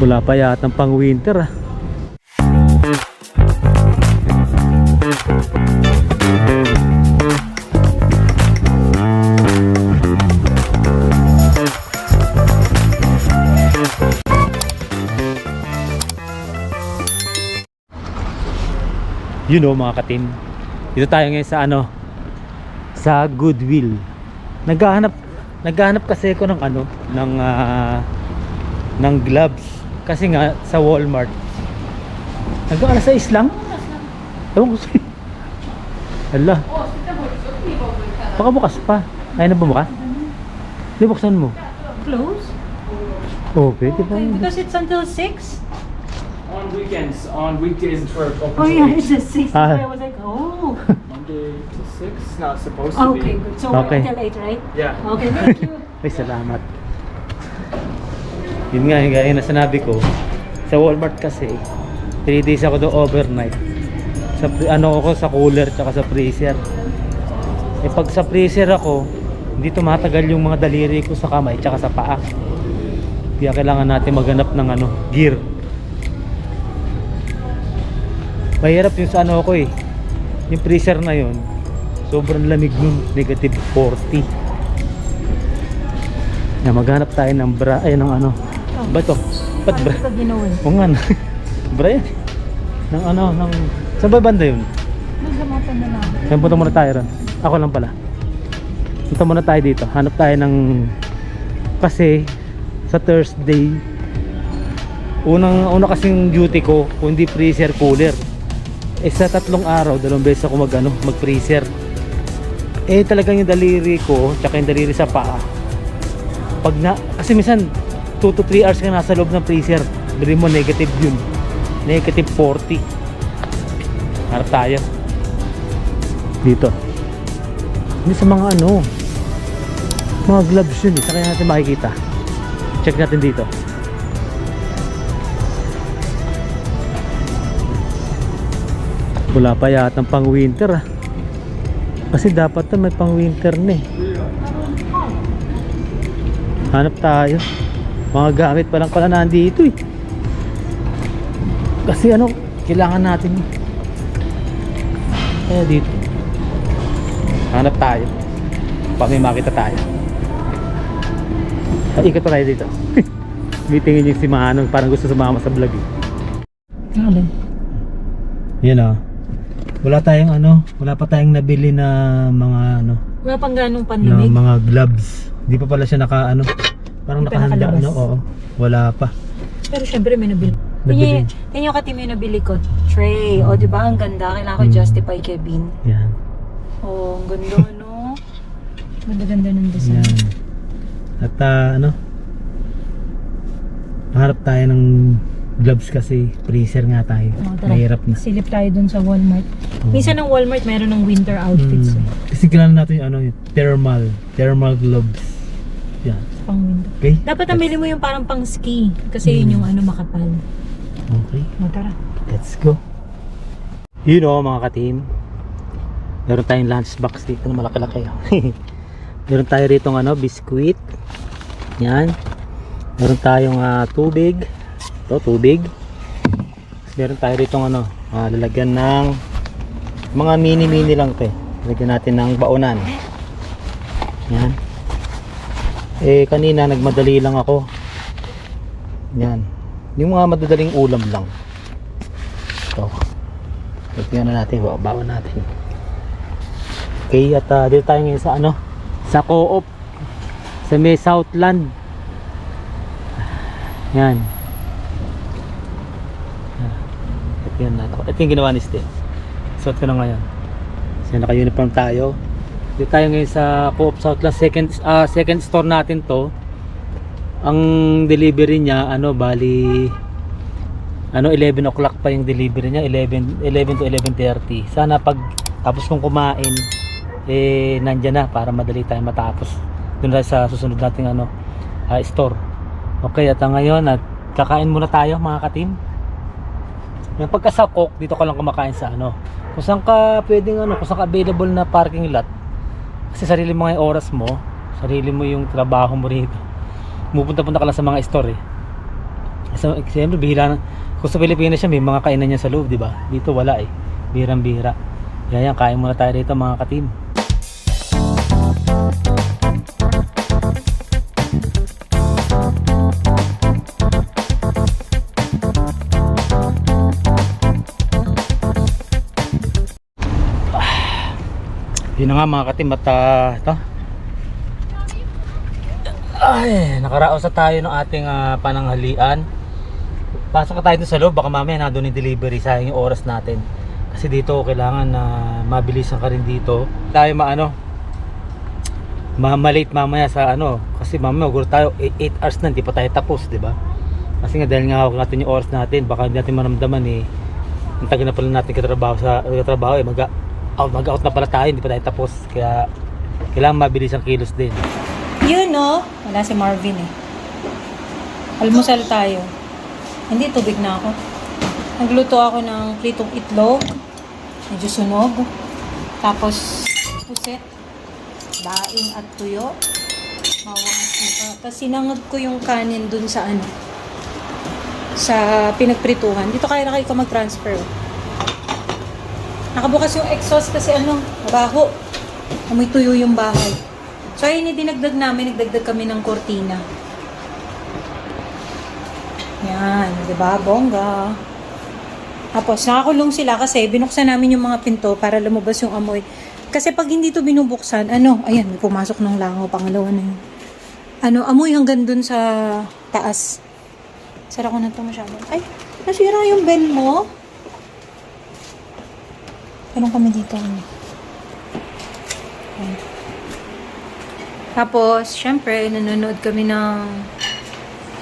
Wala pa yata pang winter ah. You know mga katim, dito tayo ngayon sa ano, sa Goodwill. Naghahanap kasi ako ng ano, ng gloves. Kasi nga sa Walmart hanggang alas 6 lang. Ewan ko sa'yo. Hala, baka bukas pa. Ayaw na bumukas? Di buksan mo. Close? Okay, di ba? Okay, because it's until 6? On weekends, on weekdays it's for open Oh to yeah, 8. it's a 6. Ah. I was like, oh. Monday to 6, not supposed to Okay, be. good. So Okay. we're until 8, right? Yeah. Okay, thank you. Ay, salamat. Yun nga, yung gaya na sinabi ko, sa Walmart kasi 3 days ako doon overnight. Sa ano ako sa cooler tsaka sa freezer. Eh pag sa freezer ako, hindi tumatagal yung mga daliri ko sa kamay tsaka sa paa. Kaya kailangan natin maghanap ng ano, gear. Mahirap yung sa ano ko eh. Yung freezer na yun, sobrang lamig nun, negative 40. Na maghanap tayo ng bra, ay ng ano. Ba ito? Ba't bra? Paano ka ginawa? O nga na. Bra yan. Ng ano, ng... Saan ba banda yun? Magdamapan na lang. Kaya punta muna tayo ron. Ako lang pala. Punta muna tayo dito. Hanap tayo ng... Kasi sa Thursday, una kasing duty ko, kung hindi freezer, cooler. Eh sa 3 araw, 2 beses ako mag freezer. Eh talagang yung daliri ko, tsaka yung daliri sa paa. Pag na, kasi minsan 2 to 3 hours ka nasa loob ng freezer, bili mo negative yun, negative 40. Harap tayo dito. Hindi sa mga ano, mga gloves yun eh, saka natin makikita. Check natin dito. Wala pa yata pang winter ah. Kasi dapat na may pang winter na eh. Hanap tayo. Mga gamit pa lang pala nandito eh. Kasi ano, kailangan natin eh. Kaya dito hanap tayo. Pag may makita tayo. Ikot pa tayo dito. Meetingin yung si Manong, parang gusto sumama sa vlog eh. Ano? Yan ah. Wala tayong ano, wala pa tayong nabili na mga ano, Wala pang ganong na panlamig. mga gloves. Hindi pa pala siya naka ano, parang Hindi pa nakahanda nakalabas. ano, oo. Wala pa. Pero syempre may nabili. Nabili. Tingnan ka may nabili ko. Tray. O, di ba? Ang ganda. Kailangan ko justify, Kevin. Yan. Oh, ang ganda, no? Ganda-ganda ng design. Yan. At ano, hanap tayo ng gloves kasi freezer nga tayo. Oh, tara. Mahirap na. Silip tayo dun sa Walmart. Oo. Minsan ng Walmart mayroon ng winter outfits. Eh. Kasi kailangan natin yung ano, yung thermal gloves. Yan. Pang winter. Okay? Dapat namili mo yung parang pang ski. Kasi yun yung ano makapal. Okay. O, tara. Let's go. You know mga ka-team, meron tayong lunchbox dito na malaki-laki. Meron tayo rito ng ano, biskuit. Yan. Meron tayong tubig. Ito, tubig. Meron tayo rito ng ano, lalagyan ng mga mini-mini lang ito eh. Lalagyan natin ng baonan. Yan. Eh kanina nagmadali lang ako. Yan. Yung mga madadaling ulam lang. Ito. Tignan na natin, baon natin. Okay, at dito tayo ngayon sa ano, sa Co-op sa may Southland. Yan. Tignan natin. Ito yung ginawa ni Steve. Suot ko na ngayon. So naka-uniform tayo. Dito tayo ngayon sa Co-op Southland, second store natin to. Ang delivery niya ano, bali ano, 11 o'clock pa yung delivery niya, 11 to 11:30. Sana pag tapos kong kumain eh nandiyan na para madali tayo matapos doon sa susunod nating ano, store. Okay, at ngayon at kakain muna tayo mga ka-team. Yung pagka sa Coke, dito ka lang kumakain sa ano, kung saan ka pwedeng ano, kung saan ka available na parking lot. Kasi sarili mo nga yung oras mo, sarili mo yung trabaho mo rito. Pupunta-punta ka lang sa mga store eh. Siyempre, bihira na. Kung sa Pilipinas siya, may mga kainan niya sa loob, di ba? Dito wala eh. Bihirang-bihira. Kaya yan, kain muna tayo dito mga ka-team. Yun na nga mga ka-team at ito. Ay, nakaraos na tayo ng ating pananghalian. Pasok na tayo dun sa loob, baka mamaya na doon yung delivery, sayang yung oras natin. Kasi dito kailangan na mabilisan ka rin dito. Tayo malate mamaya sa kasi mamaya gulo tayo 8 hours na, hindi pa tayo tapos, di ba? Kasi nga dahil nga hawak natin yung oras natin, baka hindi natin maramdaman ang tagal na pala natin katrabaho mag-out na pala tayo, hindi pa tayo tapos. Kaya kailangan mabilis ang kilos din. Yun no? Wala si Marvin eh. Almusal tayo. Hindi, tubig na ako. Nagluto ako ng pritong itlog. Medyo sunog. Tapos, puset. Daing at tuyo. Bawang suka. Tapos sinangag ko yung kanin dun sa sa pinagprituhan. Dito kaya na kayo mag-transfer. Nakabukas yung exhaust kasi mabaho. Amoy tuyo yung bahay. So ayun, dinagdag namin. Nagdagdag kami ng kortina. Yan, di ba? Bongga. Tapos, nakakulong sila kasi binuksan namin yung mga pinto para lumabas yung amoy. Kasi pag hindi to binubuksan, ayan, may pumasok ng langaw, pangalawa na yun. Amoy hanggang dun sa taas. Sara ko na ito masyado. Ay, nasira yung bell mo. Tanong kami dito. Ayan. Tapos, syempre, nanonood kami ng...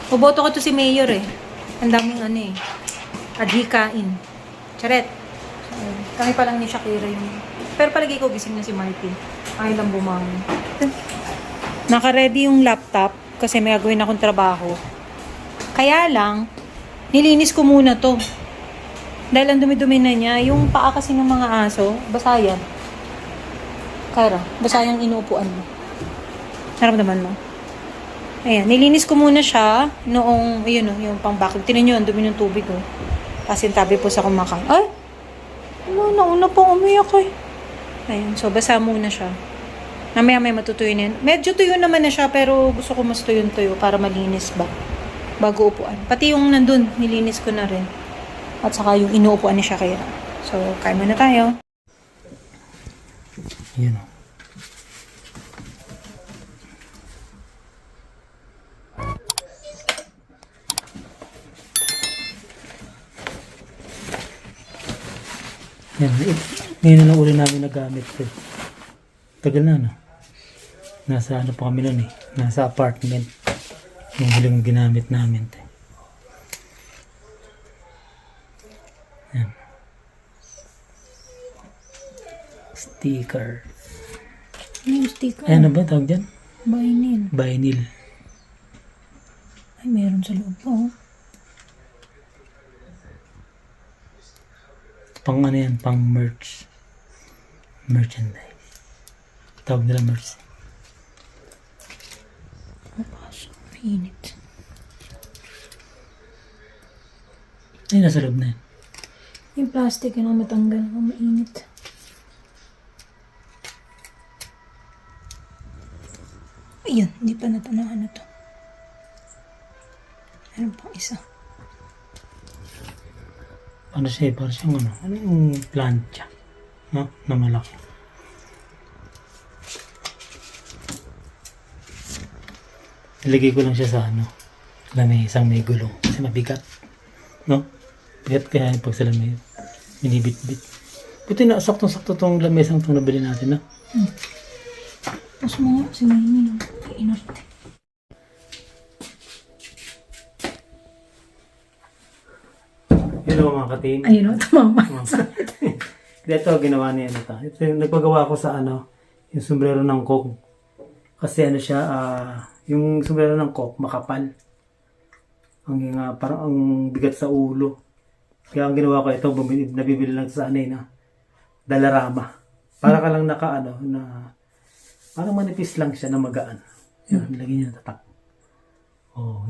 Boboto ko to si Mayor eh. Ang daming adhikain. Charet. Kami pa lang ni Shakira yung... Pero palagi ko gising na si Martin. Ay lang bumangon. Naka-ready yung laptop kasi may gagawin akong trabaho. Kaya lang, nilinis ko muna to. Dahil ang dumi-dumi na niya, yung paa kasi ng mga aso, basa yan. Kara, basa yung inuupuan mo. Naramdaman mo? Ayan, nilinis ko muna siya noong, yung pang-vacuum. Tinan nyo, ang dumi ng tubig, Kasi tabi po sa kumakain. Ay! Nauna pong umiyak eh. Ayan, so basa muna siya. Mamaya may matutuyo na yun. Medyo tuyo naman na siya, pero gusto ko mas tuyo-tuyo para malinis ba. Bago upuan. Pati yung nandun, nilinis ko na rin. At saka yung inuupuan ni Shakira. So, kain muna tayo. Ayan. Yan, ngayon na uli namin nagamit ko. Tagal na, Nasa pa kami nun eh. Nasa apartment. Yung huling ginamit namin. Yan. Sticker. Ano yung sticker? Ayan na ba tawag dyan? Vinyl. Vinyl. Ay, meron sa loob po. Pang yan, pang merch. Merchandise. Tawag nila merch. Mapasok. Mainit. Ay, nasa loob na yan. Yung plastic yun matanggal. Mainit. Ayun, hindi pa natanahan na to. Meron pang isa. Ano siya, parang siyang ano yung plancha, no? Na malaki. Ilagay ko lang siya sa lamesang may gulong kasi mabigat, no? Bigat kaya pag sa lamay, binibit-bit. Buti na saktong-sakto tong lamesang itong nabili natin, no? Mas mga sinayin yun. Inarte. Hello mga ka-team. Ayun o, tumama. Ito ginawa niya ito. Ito yung nagpagawa ko sa yung sombrero ng Coke. Kasi siya, yung sombrero ng Coke makapal. Parang ang bigat sa ulo. Kaya ang ginawa ko ito, nabibili lang sa na Dalarama. Para ka lang parang manipis lang siya na magaan. Yan, nilagay niya tatak. Oh,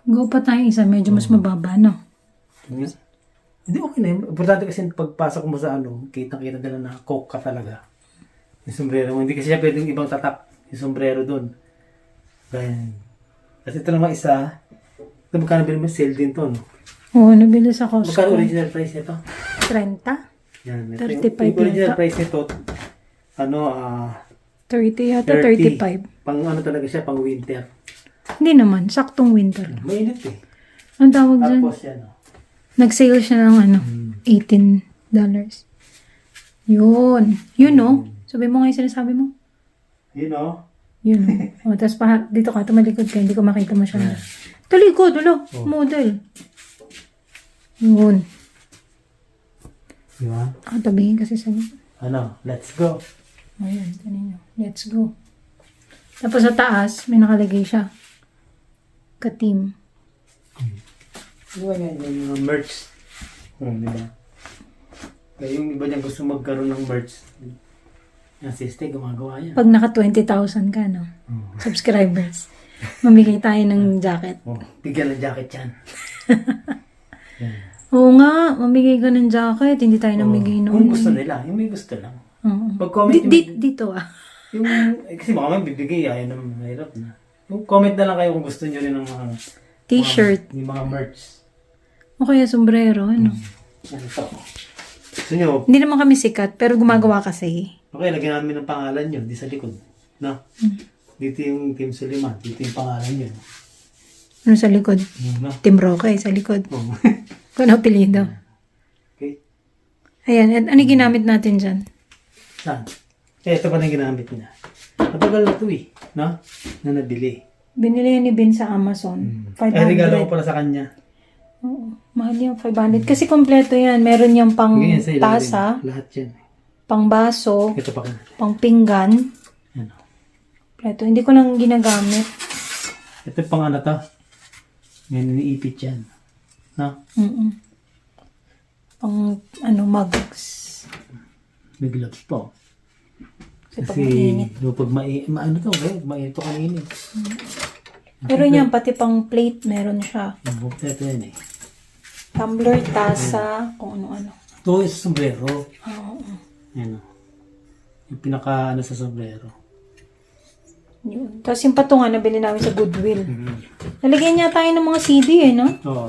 Go pa tayo isa, medyo mas mababa, no? Hindi, okay na yun. Importante kasi pagpasok mo sa ano, kitang-kita nila na coke ka talaga. Yung sombrero mo. Hindi kasi siya pwedeng ibang tatak. Yung sombrero dun. Ganyan. Kasi ito naman isa, ito magkano bilhin mo? Sale din to, no? Oo, nabili sa Magkano Costco. original price nito? 30? Yan. Ito 35 yung original yata. price nito, ano, 30 yata, 30. 35. Pang ano talaga siya, pang winter. Hindi naman, saktong winter. Mainit eh. Ang tawag dyan? Tapos yan, oh. Nag-sale siya ng ano, $18. Yun. Yun, no? Sabi mo nga yung sinasabi mo? You know? Yun, no? O, tapos dito ka, tumalikod ka, hindi ko makita masyado. Talikod, ulo. Model. Yun. Di ba? Tabihin kasi sa Ano, let's go. Ayan, tanin nyo. Let's go. Tapos sa taas, may nakalagay siya. Ka-team. Di ba yan, yung mga merch? Di ba? Kaya yung iba niya gusto magkaroon ng merch. Yung sister, gumagawa yan. Pag naka 20,000 ka, no? Subscribers. Mamigay tayo ng jacket. Oh, bigyan ng jacket yan. Oo nga, mamigay ka ng jacket. Hindi tayo namigay noon. Kung gusto nila, yung may gusto lang. Oo. Pag-comment Dito ah. yung, kasi baka may bibigay, ayaw naman, mahirap na. Yung comment na lang kayo kung gusto nyo rin ng mga T-shirt. Yung mga merch. O kaya sombrero, ano? Ano to? Gusto nyo, Hindi naman kami sikat, pero gumagawa kasi. okay, lagyan namin ng pangalan nyo, di sa likod. No? Dito yung Team Suliman, dito yung pangalan nyo. Ano sa likod? No? Team Roque sa likod. Oh. Kung ano apelido. Okay. Ayan, at ano yung ginamit natin dyan? Saan? Ito pa na yung ginamit niya. Matagal na ito eh. No? Na nabili. Binili yan ni Ben sa Amazon. 500. Ay, regalo ko pala sa kanya. Oo, mahal yung 500. Kasi kompleto yan. Meron yung pang Ganyan sa ilalim. tasa, Lahat yan. pang baso, Ito pa ka. pang pinggan. Ano? Kompleto. Hindi ko lang ginagamit. Ito pang ano to? Ngayon iniipit yan. No? Pang ano, mugs. May gloves pa. Kasi pag mainit. Pag ano to, okay? Mainit to kanina. Pero yan, pati pang plate, meron siya. Ito yan eh. Tumbler, tasa, kung ano-ano. Ito is sombrero. Oo. Yan o. Yung pinaka ano sa sombrero. Yun. Tapos yung patungan na bilhin namin sa Goodwill. Nalagyan niya tayo ng mga CD eh, no? Oo.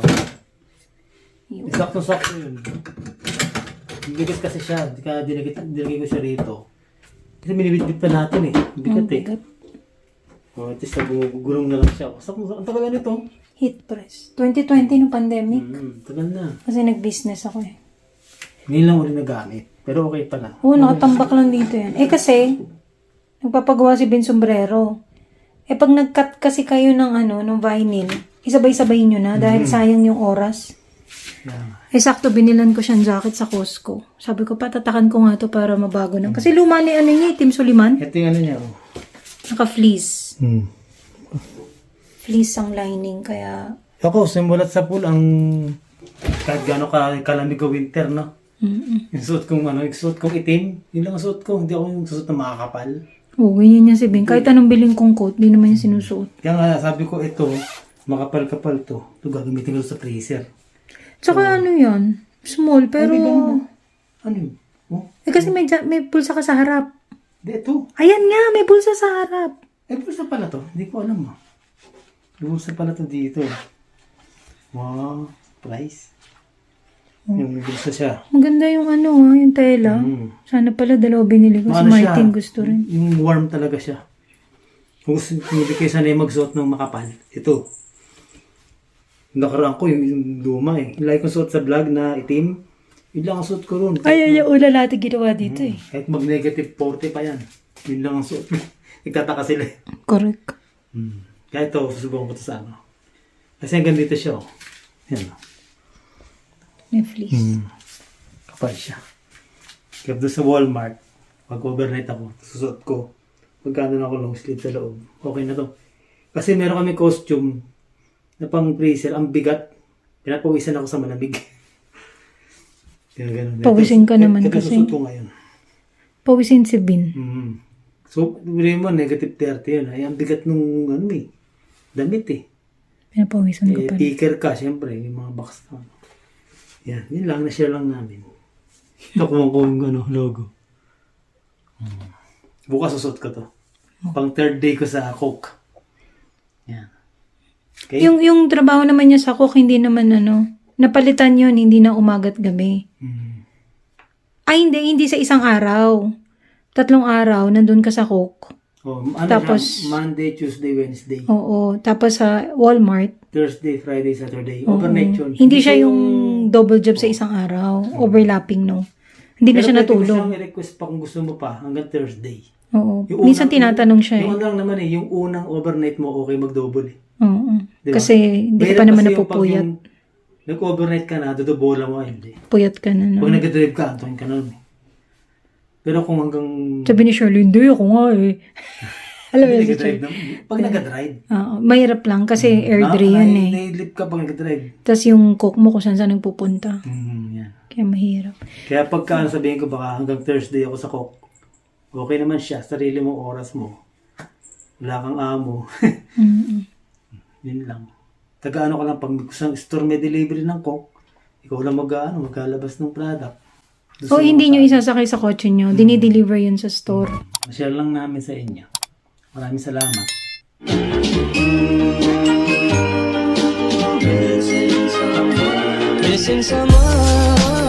Yun. Sakto-sakto yun. Bigat kasi siya. Kaya dinagay ko siya rito. Kasi minibitbit pa natin eh. Bigat eh. Bigat. Oh, ito siya, gulong na lang siya. Ang tagal na nito. Heat press. 2020 nung pandemic. Tagal na. Kasi nag-business ako eh. Ngayon lang uli nagamit. Pero okay pala. Oo, nakatambak lang dito yan. Eh kasi, nagpapagawa si Ben Sombrero. Eh pag nag-cut kasi kayo ng ano, ng vinyl, isabay-sabay nyo na dahil sayang yung oras. Yeah. Eh sakto binilan ko siyang jacket sa Costco. Sabi ko patatakan ko nga to para mabago na. Kasi luma ni ano niya, Team Suliman. Ito yung ano niya. Oh. Naka-fleece. Fleece ang lining, kaya... Ako, simulat sa pool ang kahit gano'n kalamig ka winter, no? Yung suot kong ano, yung suot kong itim, yun lang ang suot ko. Hindi ako yung suot na makakapal. Oo, ganyan niya si Ben. Kahit anong biling kong coat, di naman yung sinusuot. Kaya nga, sabi ko, ito, makapal-kapal to. Ito gagamitin ko sa freezer. Tsaka ano yan? Small, pero... Ano yun? Oh, Eh kasi may bulsa ka sa harap. di, ito. Ayan nga, may bulsa sa harap. Eh, bulsa pala to. Hindi ko alam, ah. Bulsa pala to dito. Wow, price. Yung bulsa siya. Maganda yung ano yung tela. Sana pala dalawa binili ko. Si Ano siya? Martin gusto rin. Yung warm talaga siya. Kung hindi kayo sanay magsuot ng makapal, ito. Nakaraan ko yung luma eh. Like kong suot sa vlog na itim, yun lang ang suot ko ron. Ay, yung ula natin ginawa dito eh. Kahit mag-negative 40 pa yan. Yun lang ang suot. Nagtataka sila eh. Correct. Kaya ito, susubukan ko ito sa ano. Kasi hanggang dito siya oh. Yan oh. May fleece. Kapal siya. Kaya doon sa Walmart, pag overnight ako, susuot ko. Pagkano na ako long sleeve sa loob. Okay na to. Kasi meron kami costume na pang freezer. Ang bigat. Pinapawisan ako sa malamig. Ganun. Pawisin ka naman Ito kasi. susuot ko ngayon. Pawisin si Ben. So, bilhin mo, negative 30 yun. Ay, ang bigat nung, ano eh, damit eh. Pinapawisan ko pa. Picker ka, syempre, yung mga box na. Yan, yun lang, na-share lang namin. Ito kung logo. Bukas susot ko to. Pang third day ko sa Coke. Yan. Okay? Yung trabaho naman niya sa Coke, hindi naman napalitan yun, hindi na umagat gabi. Ay, hindi sa isang araw. 3 araw, nandun ka sa Coke. Tapos, Monday, Tuesday, Wednesday. Oo. Tapos sa Walmart, Thursday, Friday, Saturday. oo. Overnight yun. Hindi siya yung double job sa isang araw. Overlapping, no? Hindi na siya Pero pwede mo natulog. siyang i-request pa kung gusto mo pa hanggang Thursday. Oo. Yung Minsan unang- tinatanong siya Yung lang naman yung unang overnight mo, okay mag-double eh. Oo. Diba? Kasi hindi ka Mahirap pa naman kasi yung pag napupuyat. yung nag-overnight ka na, dodobola mo, hindi. Puyat ka na. Pag No? nag-drive ka, antuin ka nun eh. Pero kung hanggang... Sabi ni Shirley, hindi ako nga eh. Alam mo Hindi yun si nag-drive Shirley. na, pag nag-drive. Oo. Mahirap lang kasi airdrie yan eh. Nailip ka pag nag-drive. Tapos yung coke mo kung saan saan nagpupunta. Yan. Kaya mahirap. Kaya pagka sabihin ko baka hanggang Thursday ako sa Coke, okay naman siya, sarili mong oras mo. Wala kang amo. Mm-mm. Yun lang. Taga-ano ka lang, pag isang store may delivery ng Coke, ikaw lang maglalabas ng product. O hindi nyo isasakay sa kotse nyo. Dinideliver yun sa store. Share lang namin sa inyo. Maraming salamat. Missing someone